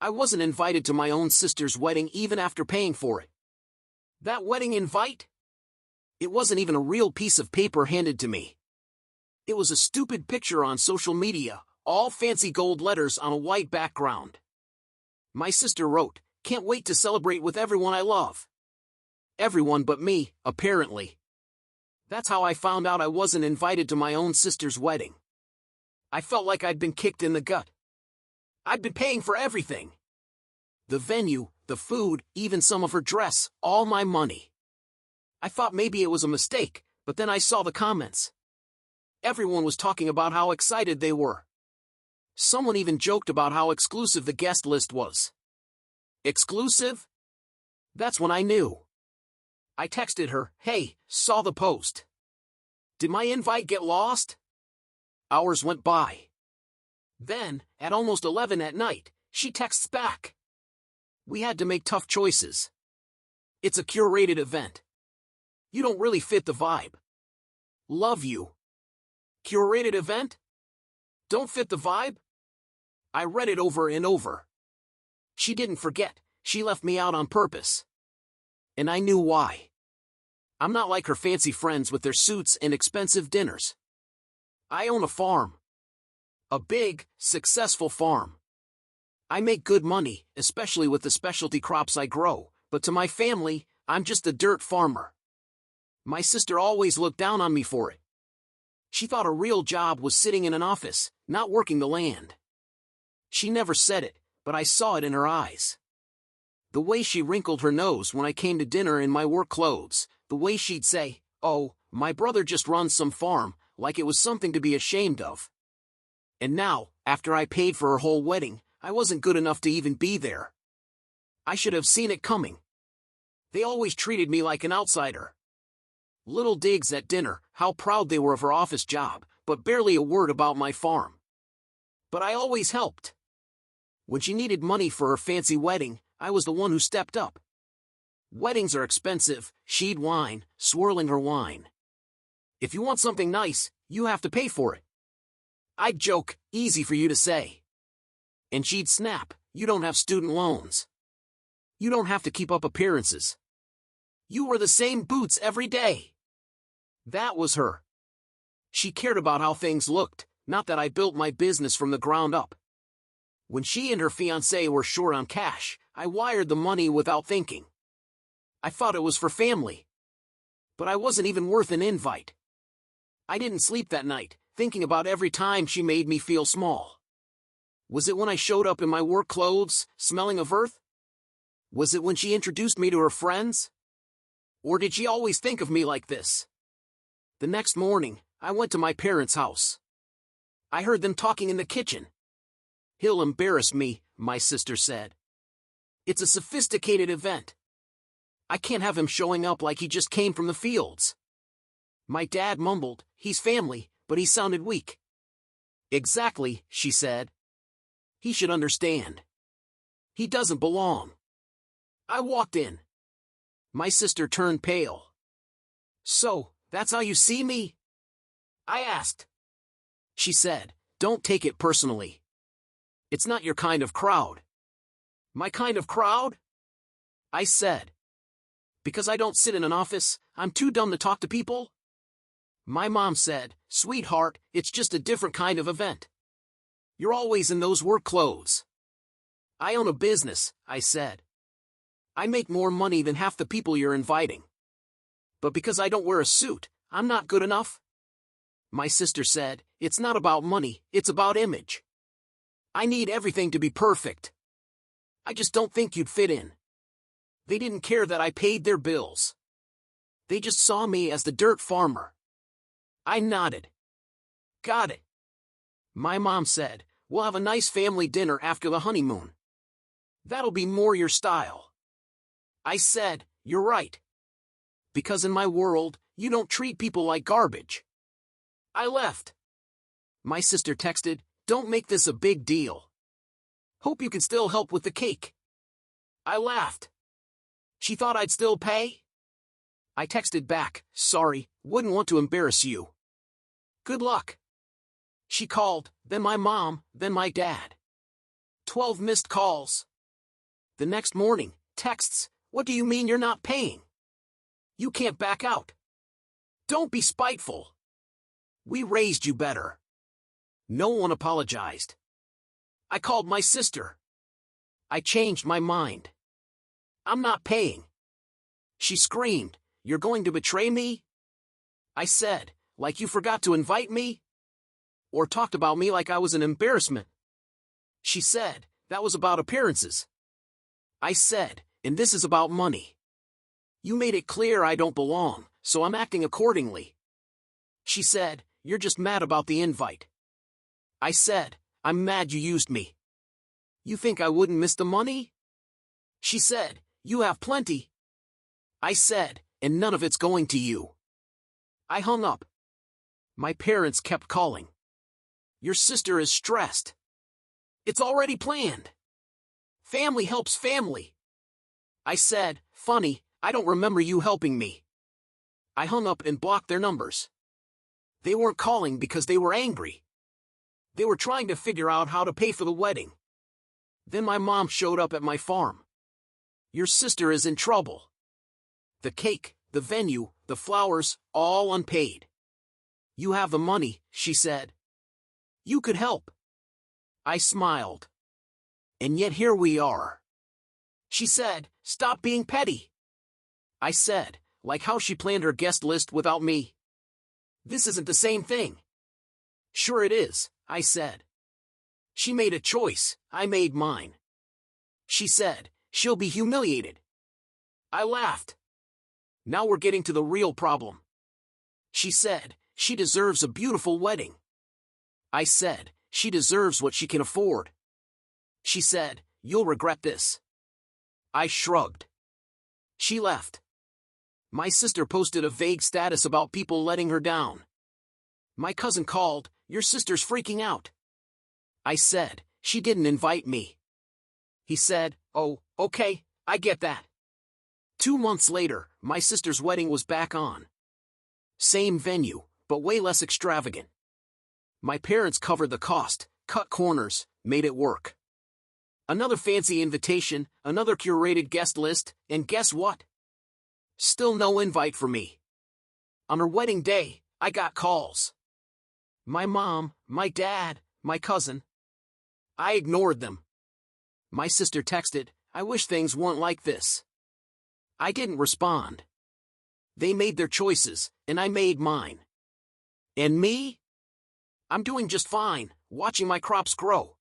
I wasn't invited to my own sister's wedding even after paying for it. That wedding invite? It wasn't even a real piece of paper handed to me. It was a stupid picture on social media, all fancy gold letters on a white background. My sister wrote, "Can't wait to celebrate with everyone I love." Everyone but me, apparently. That's how I found out I wasn't invited to my own sister's wedding. I felt like I'd been kicked in the gut. I'd been paying for everything. The venue, the food, even some of her dress, all my money. I thought maybe it was a mistake, but then I saw the comments. Everyone was talking about how excited they were. Someone even joked about how exclusive the guest list was. Exclusive? That's when I knew. I texted her, "Hey, saw the post. Did my invite get lost?" Hours went by. Then, at almost 11 at night, she texts back. "We had to make tough choices. It's a curated event. You don't really fit the vibe. Love you." Curated event? Don't fit the vibe? I read it over and over. She didn't forget, she left me out on purpose. And I knew why. I'm not like her fancy friends with their suits and expensive dinners. I own a farm. A big, successful farm. I make good money, especially with the specialty crops I grow, but to my family, I'm just a dirt farmer. My sister always looked down on me for it. She thought a real job was sitting in an office, not working the land. She never said it, but I saw it in her eyes. The way she wrinkled her nose when I came to dinner in my work clothes, the way she'd say, "Oh, my brother just runs some farm," like it was something to be ashamed of. And now, after I paid for her whole wedding, I wasn't good enough to even be there. I should have seen it coming. They always treated me like an outsider. Little digs at dinner, how proud they were of her office job, but barely a word about my farm. But I always helped. When she needed money for her fancy wedding, I was the one who stepped up. Weddings are expensive, she'd whine, swirling her wine. If you want something nice, you have to pay for it. I'd joke, "Easy for you to say." And she'd snap, "You don't have student loans. You don't have to keep up appearances. You wear the same boots every day." That was her. She cared about how things looked, not that I built my business from the ground up. When she and her fiancé were short on cash, I wired the money without thinking. I thought it was for family. But I wasn't even worth an invite. I didn't sleep that night, thinking about every time she made me feel small. Was it when I showed up in my work clothes, smelling of earth? Was it when she introduced me to her friends? Or did she always think of me like this? The next morning, I went to my parents' house. I heard them talking in the kitchen. "He'll embarrass me," my sister said. "It's a sophisticated event. I can't have him showing up like he just came from the fields." My dad mumbled, "He's family," but he sounded weak. "Exactly," she said. "He should understand. He doesn't belong." I walked in. My sister turned pale. "So, that's how you see me?" I asked. She said, "Don't take it personally. It's not your kind of crowd." "My kind of crowd?" I said. "Because I don't sit in an office, I'm too dumb to talk to people?" My mom said, "Sweetheart, it's just a different kind of event. You're always in those work clothes." "I own a business," I said. "I make more money than half the people you're inviting. But because I don't wear a suit, I'm not good enough?" My sister said, "It's not about money, it's about image. I need everything to be perfect. I just don't think you'd fit in." They didn't care that I paid their bills. They just saw me as the dirt farmer. I nodded. "Got it." My mom said, "We'll have a nice family dinner after the honeymoon. That'll be more your style." I said, "You're right. Because in my world, you don't treat people like garbage." I left. My sister texted, "Don't make this a big deal. Hope you can still help with the cake." I laughed. She thought I'd still pay? I texted back, "Sorry, wouldn't want to embarrass you. Good luck." She called, then my mom, then my dad. 12 missed calls. The next morning, texts, "What do you mean you're not paying? You can't back out. Don't be spiteful. We raised you better." No one apologized. I called my sister. I changed my mind. "I'm not paying." She screamed, "You're going to betray me?" I said, "Like you forgot to invite me? Or talked about me like I was an embarrassment?" She said, "That was about appearances." I said, "And this is about money. You made it clear I don't belong, so I'm acting accordingly." She said, "You're just mad about the invite." I said, "I'm mad you used me. You think I wouldn't miss the money?" She said, "You have plenty." I said, "And none of it's going to you." I hung up. My parents kept calling. "Your sister is stressed. It's already planned. Family helps family." I said, "Funny, I don't remember you helping me." I hung up and blocked their numbers. They weren't calling because they were angry. They were trying to figure out how to pay for the wedding. Then my mom showed up at my farm. "Your sister is in trouble. The cake, the venue, the flowers, all unpaid. You have the money," she said. "You could help." I smiled. "And yet here we are." She said, "Stop being petty." I said, "Like how she planned her guest list without me. This isn't the same thing." "Sure it is," I said. "She made a choice, I made mine." She said, "She'll be humiliated." I laughed. "Now we're getting to the real problem." She said, "She deserves a beautiful wedding." I said, "She deserves what she can afford." She said, "You'll regret this." I shrugged. She left. My sister posted a vague status about people letting her down. My cousin called, "Your sister's freaking out." I said, "She didn't invite me." He said, "Oh, okay, I get that." 2 months later, my sister's wedding was back on. Same venue, but way less extravagant. My parents covered the cost, cut corners, made it work. Another fancy invitation, another curated guest list, and guess what? Still no invite for me. On her wedding day, I got calls. My mom, my dad, my cousin. I ignored them. My sister texted, "I wish things weren't like this." I didn't respond. They made their choices, and I made mine. And me? I'm doing just fine, watching my crops grow.